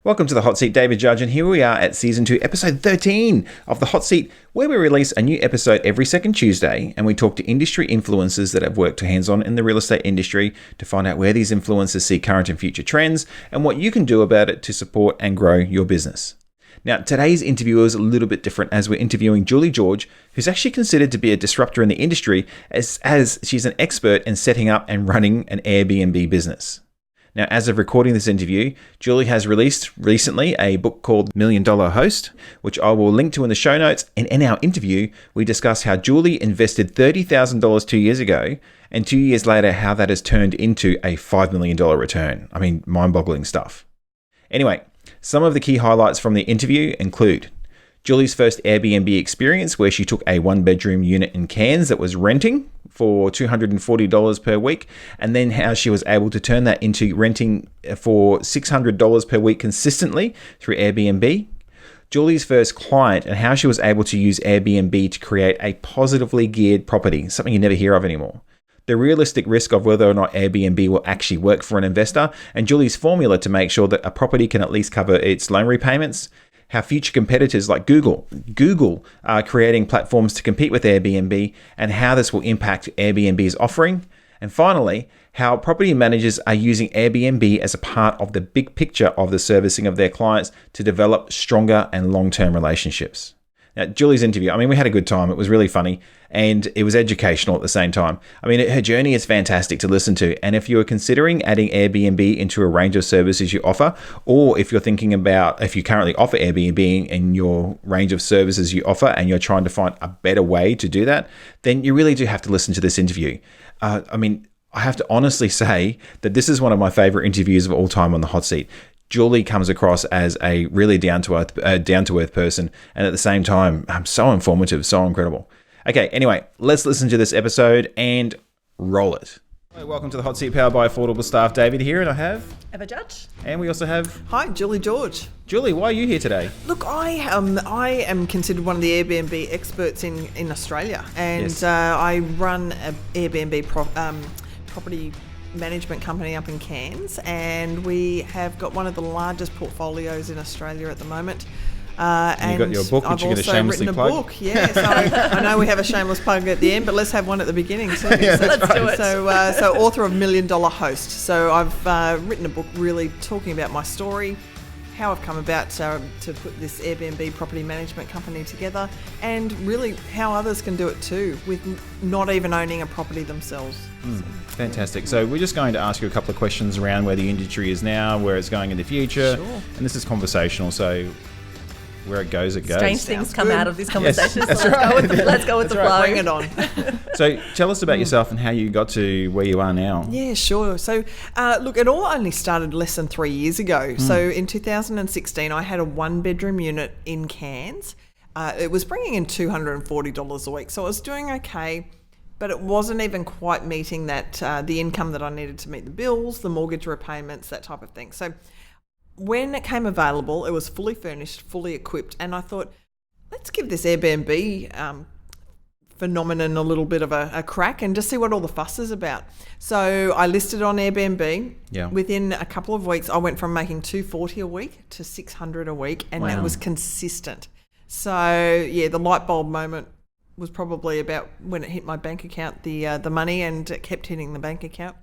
Welcome to The Hot Seat, David Judge, and here we are at Season 2, Episode 13 of The Hot Seat, where we release a new episode every second Tuesday, and we talk to industry influencers that have worked hands-on in the real estate industry to find out where these influencers see current and future trends, and what you can do about it to support and grow your business. Now, today's interview is a little bit different as we're interviewing Julie George, who's actually considered to be a disruptor in the industry as she's an expert in setting up and running an Airbnb business. Now, as of recording this interview, Julie has released recently a book called $1 Million Host, which I will link to in the show notes. And in our interview, we discuss how Julie invested $30,000 2 years ago, and 2 years later, how that has turned into a $5 million return. I mean, mind-boggling stuff. Anyway, some of the key highlights from the interview include Julie's first Airbnb experience, where she took a one-bedroom unit in Cairns that was renting for $240 per week, and then how she was able to turn that into renting for $600 per week consistently through Airbnb. Julie's first client and how she was able to use Airbnb to create a positively geared property, something you never hear of anymore. The realistic risk of whether or not Airbnb will actually work for an investor, and Julie's formula to make sure that a property can at least cover its loan repayments. How future competitors like Google are creating platforms to compete with Airbnb, and how this will impact Airbnb's offering. And finally, how property managers are using Airbnb as a part of the big picture of the servicing of their clients to develop stronger and long-term relationships. Now, Julie's interview, I mean, we had a good time. It was really funny and it was educational at the same time. I mean, her journey is fantastic to listen to. And if you are considering adding Airbnb into a range of services you offer, or if you're thinking about, if you currently offer Airbnb in your range of services you offer and you're trying to find a better way to do that, then you really do have to listen to this interview. I mean, I have to honestly say that this is one of my favorite interviews of all time on The Hot Seat. Julie comes across as a really down-to-earth person, and at the same time, so informative, so incredible. Okay, anyway, let's listen to this episode and roll it. Welcome to The Hot Seat, powered by Affordable Staff. David here, and I have... Eva Judge. And we also have... Hi, Julie George. Julie, why are you here today? Look, I am considered one of the Airbnb experts in Australia, and Yes. I run an Airbnb property management company up in Cairns, and we have got one of the largest portfolios in Australia at the moment. And you've got your book, which you're going to shamelessly plug. I've also written a book, yeah. So I know we have a shameless plug at the end, but let's have one at the beginning too. Yeah, let's do it. So author of $1 Million Host. So I've written a book really talking about my story, how I've come about to put this Airbnb property management company together, and really how others can do it too with not even owning a property themselves. Fantastic. So we're just going to ask you a couple of questions around where the industry is now, where it's going in the future. Sure. And this is conversational, so where it goes, it goes. Strange things come good. out of these conversations. Yes, So let's go with the flow. Bring it on. So tell us about yourself and how you got to where you are now. Yeah, sure. So, look, it all only started less than 3 years ago. So in 2016, I had a one-bedroom unit in Cairns. It was bringing in $240 a week, so I was doing okay, but it wasn't even quite meeting that the income that I needed to meet the bills, the mortgage repayments, that type of thing. So when it came available, it was fully furnished, fully equipped, and I thought, let's give this Airbnb phenomenon a little bit of a crack and just see what all the fuss is about. So I listed on Airbnb. Yeah. Within a couple of weeks, I went from making $240 a week to $600 a week, and Wow. that was consistent. So yeah, the light bulb moment was probably about when it hit my bank account, the money, and it kept hitting the bank account.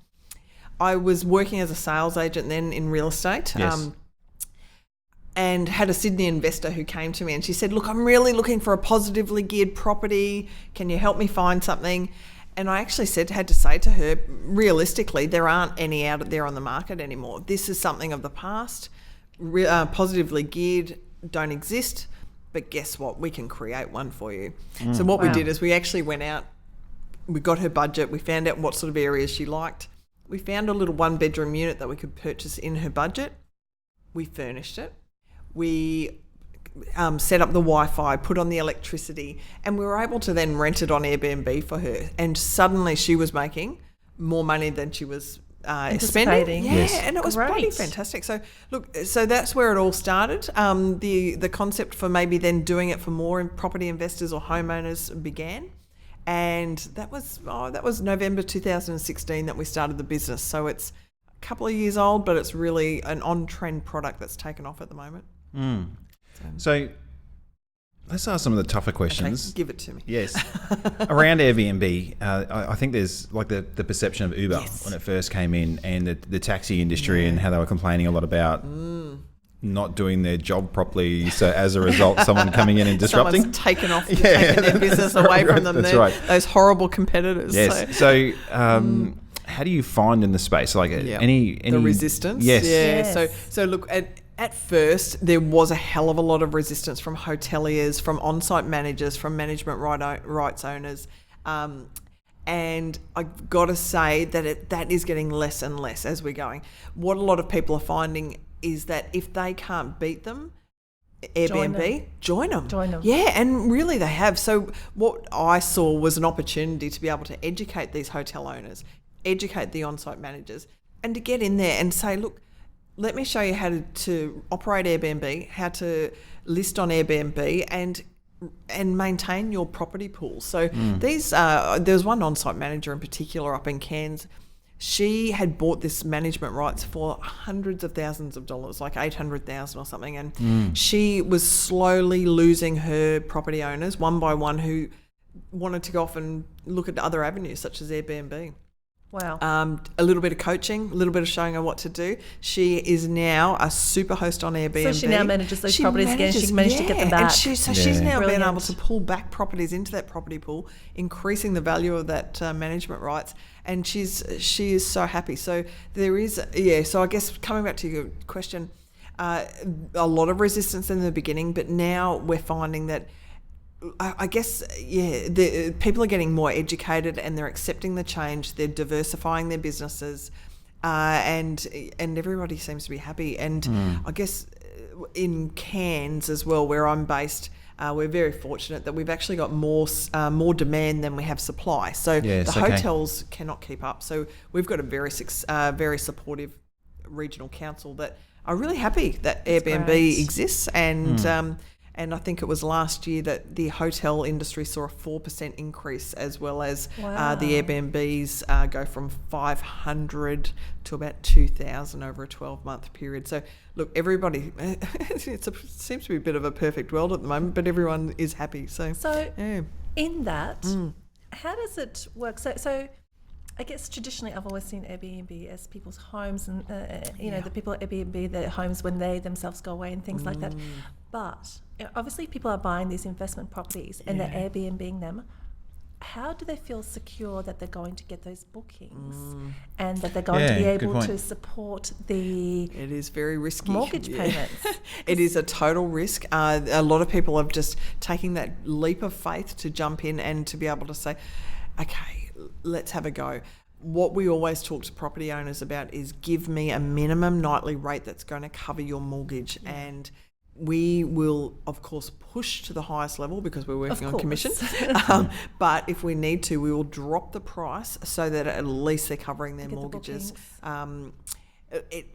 I was working as a sales agent then in real estate. Yes. And had a Sydney investor who came to me and she said, look, I'm really looking for a positively geared property. Can you help me find something? And I actually had to say to her, realistically, there aren't any out there on the market anymore. This is something of the past. Positively geared don't exist. But guess what? We can create one for you. So what we did is we actually went out, we got her budget, we found out what sort of areas she liked. We found a little one-bedroom unit that we could purchase in her budget. We furnished it. We set up the Wi-Fi, put on the electricity, and we were able to then rent it on Airbnb for her. And suddenly she was making more money than she was spending. Yeah, Yes. and it was Great. pretty fantastic. So look, so that's where it all started. The concept for maybe then doing it for more property investors or homeowners began. And that was November 2016 that we started the business. So it's couple of years old, but it's really an on-trend product that's taken off at the moment. So let's ask some of the tougher questions. Okay, give it to me. Yes. Around Airbnb, I think there's like the perception of Uber when it first came in, and the taxi industry and how they were complaining a lot about not doing their job properly. So as a result, someone coming in and disrupting. Someone's taken off, taken their business away from them. That's right. Those horrible competitors. Yes. So how do you find in the space? Like any the resistance? Yes. Yeah. So look, at first, there was a hell of a lot of resistance from hoteliers, from on-site managers, from management rights owners. And I've got to say that that is getting less and less as we're going. What a lot of people are finding is that if they can't beat them, Airbnb, join them. Yeah, and really they have. So what I saw was an opportunity to be able to educate these hotel owners, educate the on-site managers, and to get in there and say, look, let me show you how to operate Airbnb, how to list on Airbnb, and maintain your property pool. So there was one on-site manager in particular up in Cairns. She had bought this management rights for hundreds of thousands of dollars, like $800,000 or something, and she was slowly losing her property owners one by one who wanted to go off and look at other avenues such as Airbnb. Wow. A little bit of coaching, a little bit of showing her what to do. She is now a super host on Airbnb. So she now manages those properties again. She managed to get them back. And she's now Brilliant. been able to pull back properties into that property pool, increasing the value of that management rights. And she is so happy. So there is, so I guess coming back to your question, a lot of resistance in the beginning, but now we're finding that I guess, the people are getting more educated and they're accepting the change. They're diversifying their businesses, and everybody seems to be happy. And I guess in Cairns as well, where I'm based, we're very fortunate that we've actually got more demand than we have supply. So hotels cannot keep up. So we've got a very supportive regional council that are really happy that Airbnb exists, and I think it was last year that the hotel industry saw a 4% increase, as well as the Airbnbs go from 500 to about 2,000 over a 12-month period. So look, everybody, it seems to be a bit of a perfect world at the moment, but everyone is happy. So in that, how does it work? So I guess traditionally I've always seen Airbnb as people's homes, and the people at Airbnb, their homes when they themselves go away and things like that. But obviously people are buying these investment properties and they're Airbnb-ing them. How do they feel secure that they're going to get those bookings and that they're going to be able to support the It is very risky mortgage payments? It is a total risk. A lot of people are just taking that leap of faith to jump in and to be able to say, okay, let's have a go. What we always talk to property owners about is give me a minimum nightly rate that's going to cover your mortgage, and we will, of course, push to the highest level because we're working on commission. But if we need to, we will drop the price so that at least they're covering their mortgages.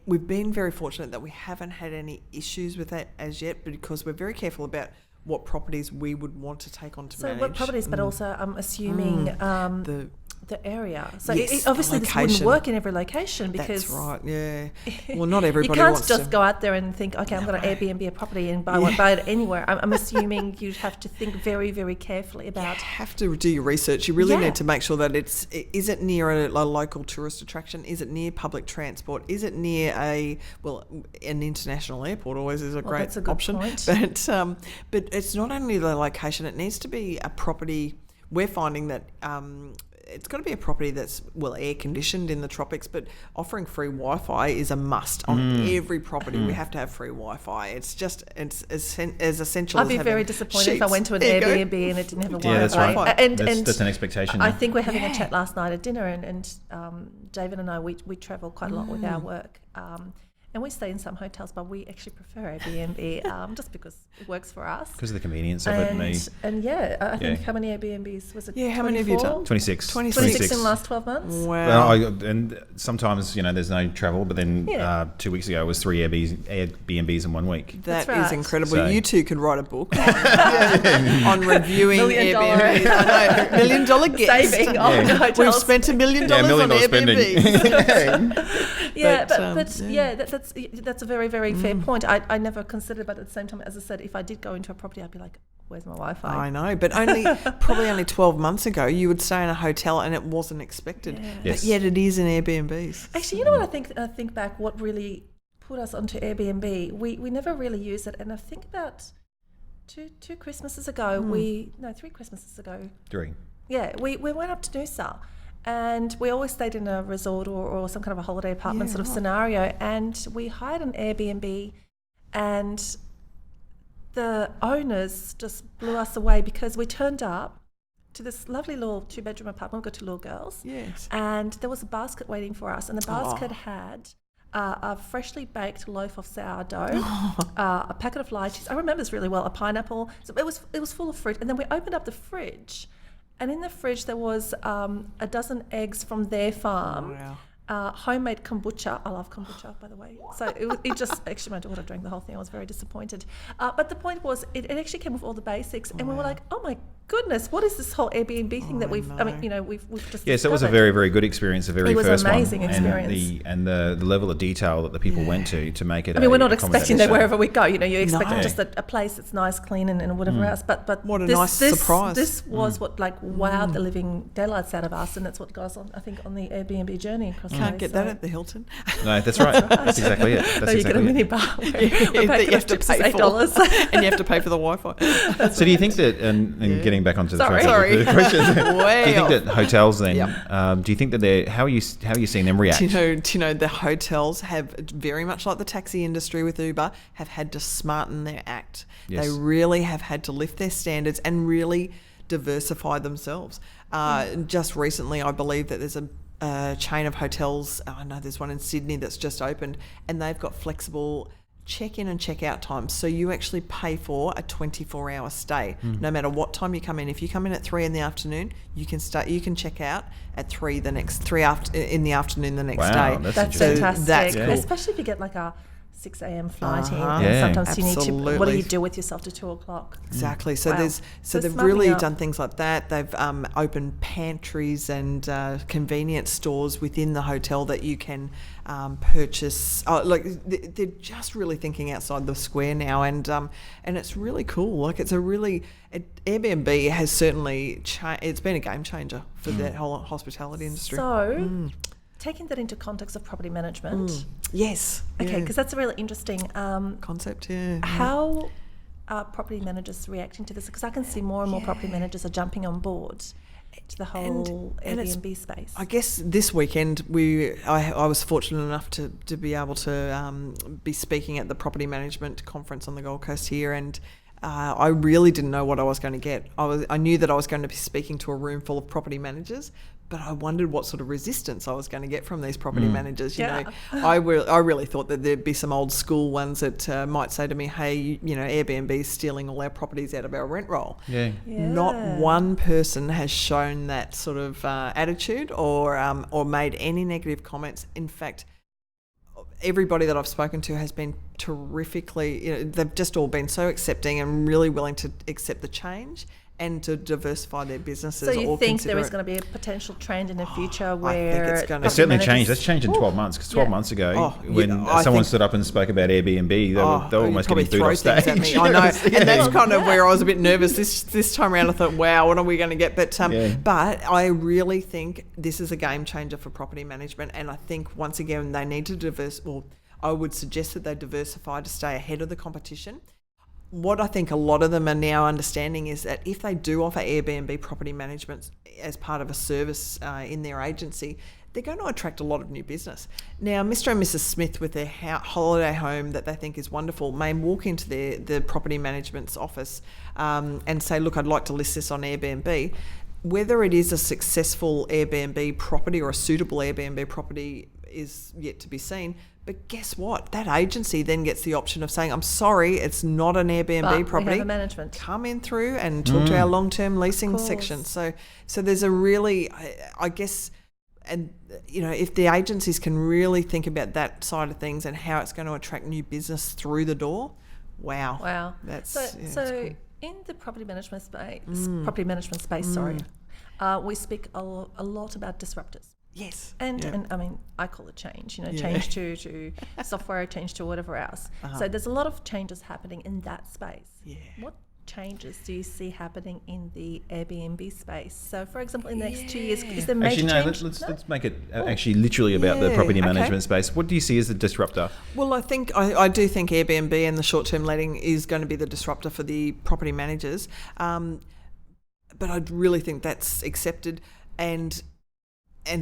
We've been very fortunate that we haven't had any issues with that as yet, because we're very careful about what properties we would want to take on to manage. So what properties, but also I'm assuming the area. So Yes, obviously this wouldn't work in every location, because that's right. Yeah. Well, not everybody you can't wants just to go out there and think, okay, I'm going to Airbnb a property and buy it anywhere. I'm assuming you'd have to think very, very carefully about. You have to do your research. You really need to make sure that is it near a local tourist attraction? Is it near public transport? Is it near an international airport? Always is a great that's a good option. point. But it's not only the location. It needs to be a property. We're finding that. It's got to be a property that's air conditioned in the tropics, but offering free Wi-Fi is a must on every property. We have to have free Wi-Fi. It's as essential. I'd be very disappointed if I went to an Airbnb and it didn't have a Wi-Fi. Yeah, that's right. And that's an expectation. I think we're having a chat last night at dinner, and David and I, we travel quite a lot with our work. And we stay in some hotels, but we actually prefer Airbnb just because it works for us. Because of the convenience of it. And I think how many Airbnbs was it? Yeah, how many have you done? 26. 26 in the last 12 months? Wow. And sometimes, there's no travel, but then 2 weeks ago it was 3 Airbnbs in 1 week. That right. is incredible. So. You two could write a book on reviewing Airbnbs. I know, $1 million guest. Saving on hotels. We've spent $1 million on Airbnb. Yeah, that's a very, very fair point. I never considered, but at the same time, as I said, if I did go into a property, I'd be like, where's my Wi-Fi? I know, but probably only 12 months ago, you would stay in a hotel and it wasn't expected. Yeah. Yes. But yet it is in Airbnbs. Actually, you know what I think back, what really put us onto Airbnb, we never really used it. And I think about two Christmases ago, 3 Christmases ago. 3. Yeah, we went up to Noosa. And we always stayed in a resort or some kind of a holiday apartment sort of scenario. And we hired an Airbnb, and the owners just blew us away because we turned up to this lovely little 2-bedroom apartment. We've got 2 little girls. Yes. And there was a basket waiting for us. And the basket had a freshly baked loaf of sourdough, a packet of lychees. I remember this really well, a pineapple. So it was full of fruit. And then we opened up the fridge. And in the fridge, there was a dozen eggs from their farm, homemade kombucha. I love kombucha, by the way. So it just, actually, my daughter drank the whole thing. I was very disappointed. But the point was, it actually came with all the basics. And we were like, oh my goodness, what is this whole Airbnb thing that we've just Yes, it was a very, very good experience, the very It was first an amazing one. experience. And the level of detail that the people went to make it. I mean, we're not expecting that wherever we go. You expect No. just a place that's nice, clean, and whatever else. But What a nice surprise. This was what wowed the living daylights out of us, and that's what got us on, I think, on the Airbnb journey across. Can't get that at the Hilton. No, that's right. That's exactly it. That's You get a mini bar where You have to pay for $8. and you have to pay for the Wi-Fi. So do you think that, and getting back onto the Sorry. the questions, do you think off. that hotels then, Yep. do you think that they're, how are you seeing them react? Do you know the hotels have, very much like the taxi industry with Uber, have had to smarten their act. Yes. They really have had to lift their standards and really diversify themselves. Just recently, I believe that there's a chain of hotels, I know there's one in Sydney that's just opened, and they've got flexible check-in and check-out times. So you actually pay for a 24-hour stay, no matter what time you come in. If you come in at 3 in the afternoon, you can check out at 3 in the afternoon the next Wow, day. that's That's interesting. fantastic, That's cool. especially if you get like a 6 a.m. flight in. Yeah, And sometimes you need to. What do absolutely. you do with yourself to 2 o'clock? Exactly. So Wow. they've smartening really up. done things like that. They've opened pantries and convenience stores within the hotel that you can purchase. They're just really thinking outside the square now, and it's really cool. Like Airbnb has certainly it's been a game changer for the whole hospitality industry. So, taking that into context of property management. Yes. Okay, because that's a really interesting concept. Yeah. How are property managers reacting to this? Because I can see more and more property managers are jumping on board to the whole Airbnb space. I guess this weekend I was fortunate enough to be able to be speaking at the property management conference on the Gold Coast here, and I really didn't know what I was going to get. I knew that I was going to be speaking to a room full of property managers, but I wondered what sort of resistance I was going to get from these property managers. You know, I really thought that there'd be some old school ones that might say to me, "Hey, Airbnb is stealing all our properties out of our rent roll." Yeah. Not one person has shown that sort of attitude or made any negative comments. In fact, everybody that I've spoken to has been terrifically, they've just all been so accepting and really willing to accept the change and to diversify their businesses. So you or think there consider is it. going to be a potential trend in the future I where think it's going to It's certainly property changed. managers- That's changed in 12 months, because 12 months ago, when I someone think- stood up and spoke about Airbnb, they were almost probably getting booed throw off stage. things at me. I know, and that's kind of where I was a bit nervous this time around. I thought, wow, what are we going to get? But but I really think this is a game changer for property management, and I think once again they need to I would suggest that they diversify to stay ahead of the competition. What I think a lot of them are now understanding is that if they do offer Airbnb property management as part of a service in their agency, they're going to attract a lot of new business. Now, Mr. and Mrs. Smith with their holiday home that they think is wonderful may walk into the property management's office and say, look, I'd like to list this on Airbnb. Whether it is a successful Airbnb property or a suitable Airbnb property is yet to be seen. But guess what? That agency then gets the option of saying, I'm sorry, it's not an Airbnb But property. we have a management. Come in through and talk to our long-term leasing course. section. So there's a really, I guess, and if the agencies can really think about that side of things and how it's going to attract new business through the door, wow. That's so cool. in the property management space, we speak a lot about disruptors. Yes. And I mean, I call it change, change to software, change to whatever else. So there's a lot of changes happening in that space. Yeah. What changes do you see happening in the Airbnb space? So, for example, in the next 2 years, is there major change? Let's make it actually literally about the property management space. What do you see as the disruptor? Well, I do think Airbnb and the short-term letting is going to be the disruptor for the property managers. But I really think that's accepted, and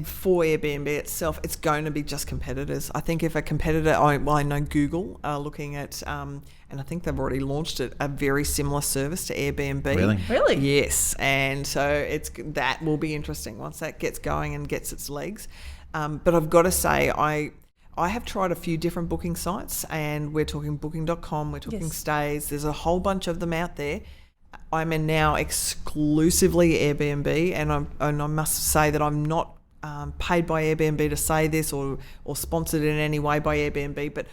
for Airbnb itself, it's going to be just competitors. I think if a competitor, I know Google are looking at, and I think they've already launched it, a very similar service to Airbnb. Really? Yes, and so that will be interesting once that gets going and gets its legs. But I've got to say, I have tried a few different booking sites, and we're talking Booking.com, we're talking Stays. There's a whole bunch of them out there. I'm in now exclusively Airbnb, and I must say that I'm not paid by Airbnb to say this or sponsored in any way by Airbnb, but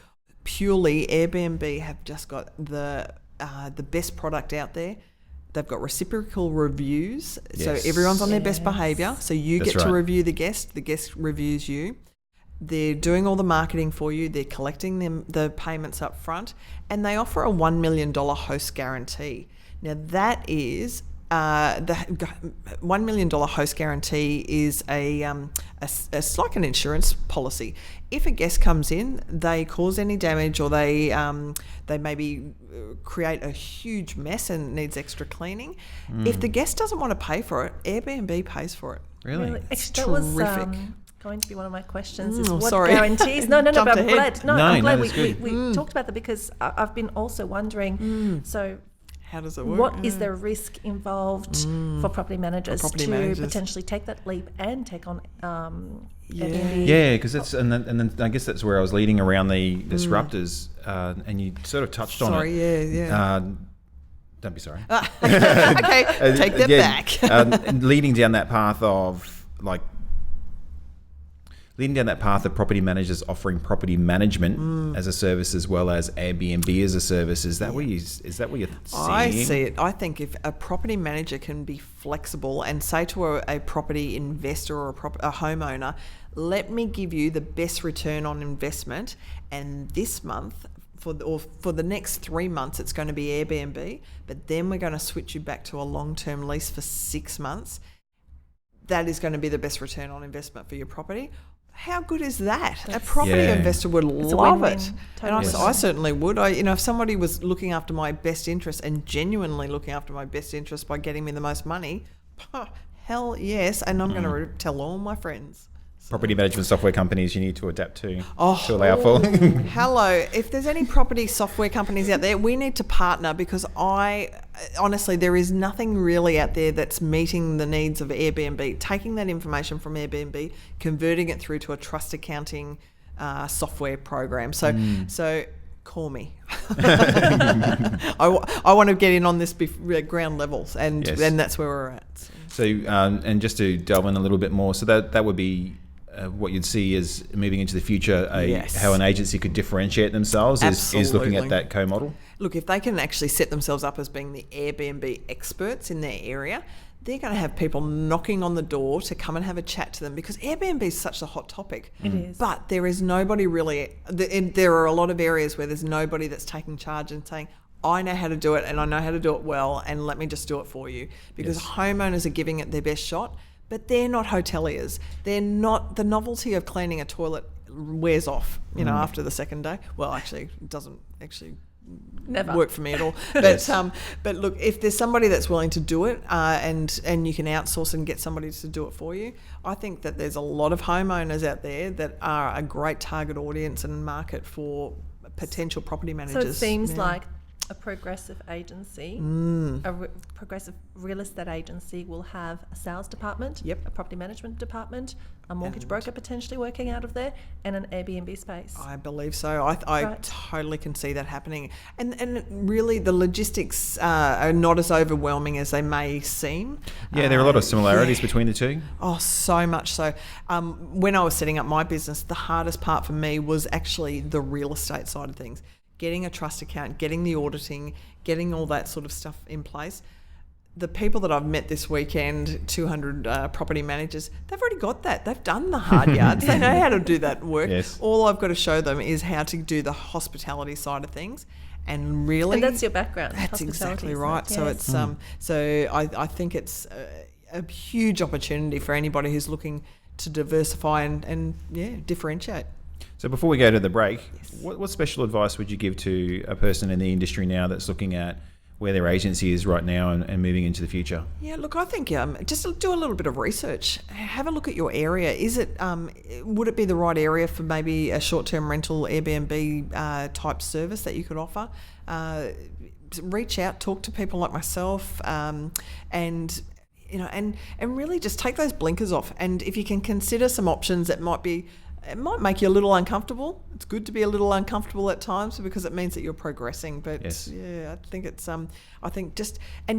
purely Airbnb have just got the best product out there. They've got reciprocal reviews, so everyone's on their best behaviour. So you get to review the guest reviews you. They're doing all the marketing for you. They're collecting the payments up front, and they offer a $1 million host guarantee. Now that is the $1 million host guarantee is it's like an insurance policy. If a guest comes in, they cause any damage, or they maybe create a huge mess and needs extra cleaning. If the guest doesn't want to pay for it, Airbnb pays for it. Really? It's terrific. That was going to be one of my questions. Is what sorry. guarantees? No. But I'm glad. I'm glad that's we talked about that, because I've been also wondering. So, how does it work? What is the risk involved for property managers potentially take that leap and take on Airbnb? Yeah, because then I guess that's where I was leading around the disruptors, and you sort of touched on it. Sorry, Don't be sorry. Okay, take that back. Leading down that path of property managers offering property management as a service as well as Airbnb as a service. Is that what you're seeing? I see it. I think if a property manager can be flexible and say to a property investor or a homeowner, let me give you the best return on investment, and this month for the next 3 months it's going to be Airbnb, but then we're going to switch you back to a long-term lease for 6 months. That is going to be the best return on investment for your property. How good is that? A property investor would love it. Totally. And I certainly would. If somebody was looking after my best interest and genuinely looking after my best interest by getting me the most money, hell yes. And I'm going to tell all my friends. Property management software companies you need to adapt to allow for. Hello. If there's any property software companies out there, we need to partner, because honestly, there is nothing really out there that's meeting the needs of Airbnb. Taking that information from Airbnb, converting it through to a trust accounting software program. So call me. I want to get in on this ground levels, and that's where we're at. So and just to delve in a little bit more, so that would be what you'd see is moving into the future, how an agency could differentiate themselves is looking at that co-model. Look, if they can actually set themselves up as being the Airbnb experts in their area, they're going to have people knocking on the door to come and have a chat to them, because Airbnb is such a hot topic. It is. But there is nobody really, there are a lot of areas where there's nobody that's taking charge and saying, I know how to do it, and I know how to do it well, and let me just do it for you. Because homeowners are giving it their best shot, but they're not hoteliers. They're not, the novelty of cleaning a toilet wears off, after the second day. Well, actually, it doesn't actually work for me at all. But look, if there's somebody that's willing to do it, and you can outsource and get somebody to do it for you, I think that there's a lot of homeowners out there that are a great target audience and market for potential property managers. So it seems like a progressive agency, progressive real estate agency will have a sales department, a property management department, a mortgage broker potentially working out of there, and an Airbnb space. I believe so. I totally can see that happening. And really the logistics are not as overwhelming as they may seem. Yeah, there are a lot of similarities between the two. Oh, so much so. When I was setting up my business, the hardest part for me was actually the real estate side of things. Getting a trust account, getting the auditing, getting all that sort of stuff in place. the people that I've met this weekend, 200 property managers, they've already got that. They've done the hard yards. They know how to do that work. Yes. All I've got to show them is how to do the hospitality side of things. And really... And that's your background. That's exactly isn't right. it? So Yes. it's so I think it's a huge opportunity for anybody who's looking to diversify and differentiate. So before we go to the break, what special advice would you give to a person in the industry now that's looking at where their agency is right now and moving into the future? Yeah, look, I think just do a little bit of research. Have a look at your area. Is it would it be the right area for maybe a short-term rental Airbnb type service that you could offer? Reach out, talk to people like myself, and really just take those blinkers off. And if you can consider some options that might make you a little uncomfortable. It's good to be a little uncomfortable at times because it means that you're progressing. But yes. yeah, I think it's and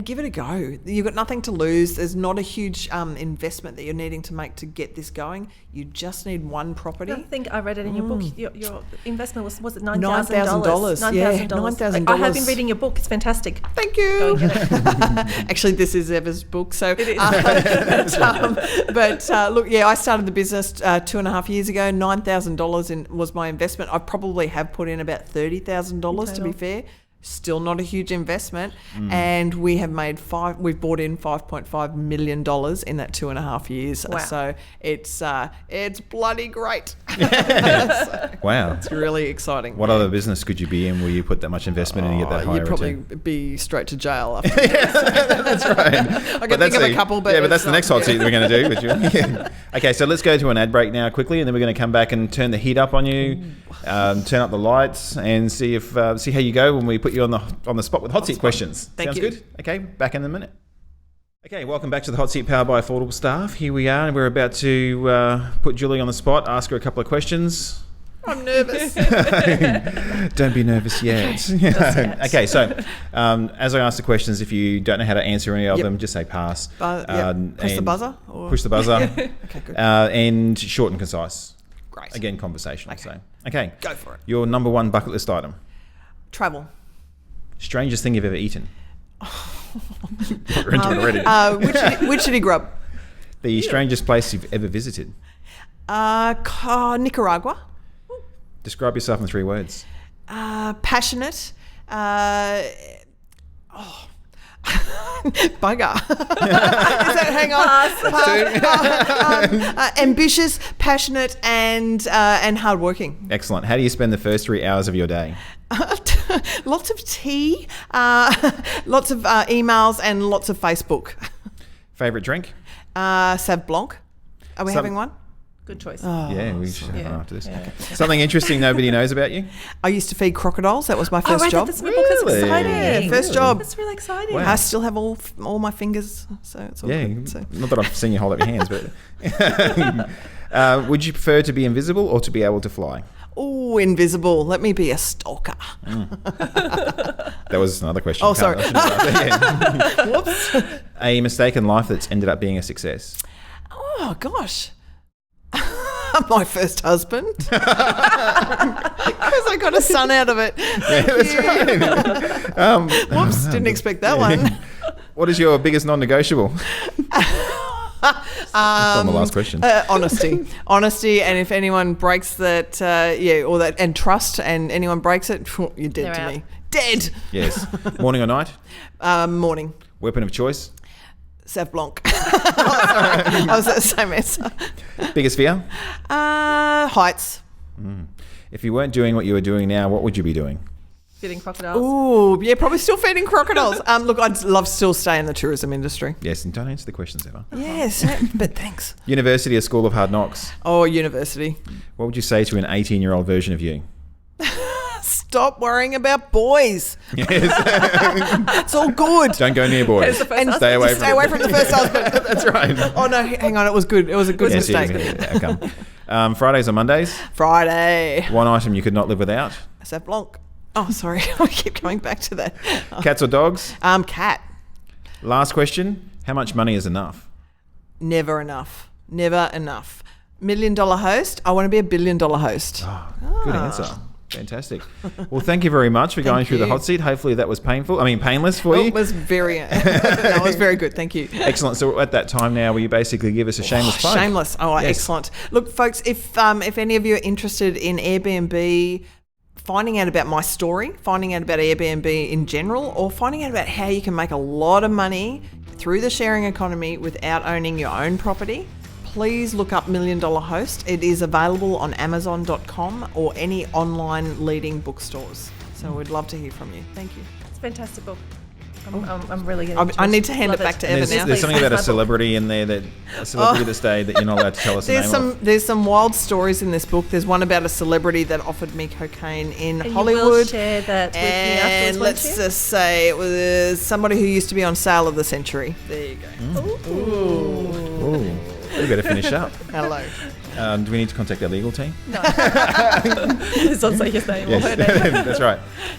give it a go. You've got nothing to lose. There's not a huge investment that you're needing to make to get this going. You just need one property. I think I read it in your book. Your investment was it $9,000? $9,000. Yeah, $9,000. I have been reading your book. It's fantastic. Thank you. Go and get it. Actually, this is Eva's book. So it is. Look, I started the business 2.5 years ago. $9,000 was my investment. I probably have put in about $30,000 to be fair. Still not a huge investment, and we have made we've bought in $5.5 million in that 2.5 years. Wow. So it's bloody great. Wow, it's really exciting. What other business could you be in where you put that much investment in and you get that higher You'd probably return? be straight to jail after. That's right. I can think of a couple, but that's the next hot seat we're going to do. Would you? Yeah. Okay, so let's go to an ad break now quickly, and then we're going to come back and turn the heat up on you, turn up the lights, and see how you go when we put you on the spot with hot seat questions. Thank Sounds you. good? Okay, back in a minute. Okay, welcome back to the hot seat powered by Affordable Staff. Here we are, and we're about to put Julie on the spot, ask her a couple of questions. I'm nervous. Don't be nervous yet. Okay, so as I ask the questions, if you don't know how to answer any of them, just say pass. Press the buzzer? Or? Push the buzzer. Okay, good. And short and concise. Great. Again, conversational. Okay. Okay. Go for it. Your number one bucket list item. Travel. Strangest thing you've ever eaten. We're into it already. Which city grub? The strangest place you've ever visited. Nicaragua. Describe yourself in 3 words. Passionate. Bugger. Hang on. Ambitious, passionate, and hardworking. Excellent. How do you spend the first 3 hours of your day? Lots of tea, lots of emails, and lots of Facebook. Favorite drink? Sauv Blanc. Are we having one? Good choice. Yeah, we should have one after this. Yeah. Okay. Something interesting nobody knows about you? I used to feed crocodiles. That was my first job. That's my book. That's Really? exciting. Yeah, first job. That's really exciting. Wow. I still have all my fingers, so it's all good. So. Not that I've seen you hold up your hands, but would you prefer to be invisible or to be able to fly? Oh, invisible. Let me be a stalker. That was another question. Oh, sorry. Whoops. A mistake in life that's ended up being a success. Oh, gosh. My first husband. Because I got a son out of it. Yeah, that's right. Whoops, didn't expect that one. What is your biggest non-negotiable? On the last question. Honesty, and if anyone breaks that, and trust, and anyone breaks it, you're dead They're to out. me. Dead. Yes. Morning or night? Morning. Weapon of choice? Sauv Blanc. I was at the same answer. Biggest fear? Heights. If you weren't doing what you were doing now, what would you be doing? Feeding crocodiles. Ooh, yeah, probably still feeding crocodiles. Look, I'd love still stay in the tourism industry. Yes, and don't answer the questions ever. Yes, but thanks. University or school of hard knocks? Oh, university. What would you say to an 18-year-old version of you? Stop worrying about boys. Yes. It's all good. Don't go near boys. And Stay away from the first husband. That's right. Oh, no, hang on. It was good. It was a good Yes, mistake. outcome. Fridays or Mondays? Friday. One item you could not live without? Sauv Blanc. Oh, sorry. I keep coming back to that. Cats or dogs? Cat. Last question. How much money is enough? Never enough. Never enough. $1 million host. I want to be $1 billion host. Good answer. Fantastic. Well, thank you very much for going through the hot seat. Hopefully that was painless for you. It was very, it was very good. Thank you. Excellent. So at that time now, will you basically give us a shameless plug? Shameless. Oh, Yes. excellent. Look, folks, if any of you are interested in Airbnb, finding out about my story, finding out about Airbnb in general, or finding out about how you can make a lot of money through the sharing economy without owning your own property, please look up $1 Million Host. It is available on Amazon.com or any online leading bookstores. So we'd love to hear from you. Thank you. It's a fantastic book. I'm really getting I need to hand it back to Evan now. There's something about a celebrity in there, a celebrity that stayed that you're not allowed to tell us the name of. There's some wild stories in this book. There's one about a celebrity that offered me cocaine in and Hollywood. You will share that with me afterwards, and let's just say it was somebody who used to be on Sale of the Century. There you go. Ooh. We better finish up. Hello. Do we need to contact our legal team? No. It's not say his name or her name. That's right.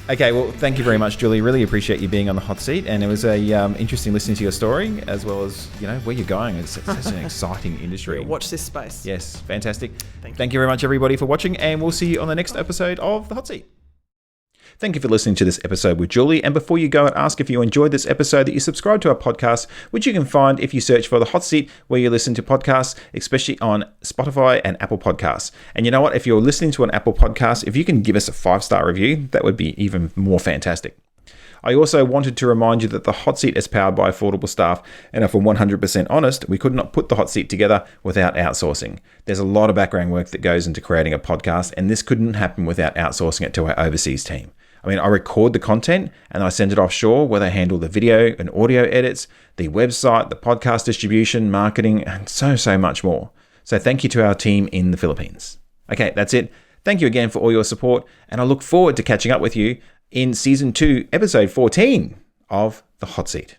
Okay, well, thank you very much, Julie. Really appreciate you being on the hot seat, and it was interesting listening to your story as well as where you're going. It's such an exciting industry. Yeah, watch this space. Yes, fantastic. Thank you very much, everybody, for watching, and we'll see you on the next episode of the hot seat. Thank you for listening to this episode with Julie. And before you go, I'd ask if you enjoyed this episode that you subscribe to our podcast, which you can find if you search for The Hot Seat where you listen to podcasts, especially on Spotify and Apple Podcasts. And you know what? If you're listening to an Apple podcast, if you can give us a 5-star review, that would be even more fantastic. I also wanted to remind you that The Hot Seat is powered by affordable staff, and if we're 100% honest, we could not put The Hot Seat together without outsourcing. There's a lot of background work that goes into creating a podcast, and this couldn't happen without outsourcing it to our overseas team. I record the content and I send it offshore where they handle the video and audio edits, the website, the podcast distribution, marketing, and so much more. So thank you to our team in the Philippines. Okay, that's it. Thank you again for all your support, and I look forward to catching up with you in Season 2, Episode 14 of The Hot Seat.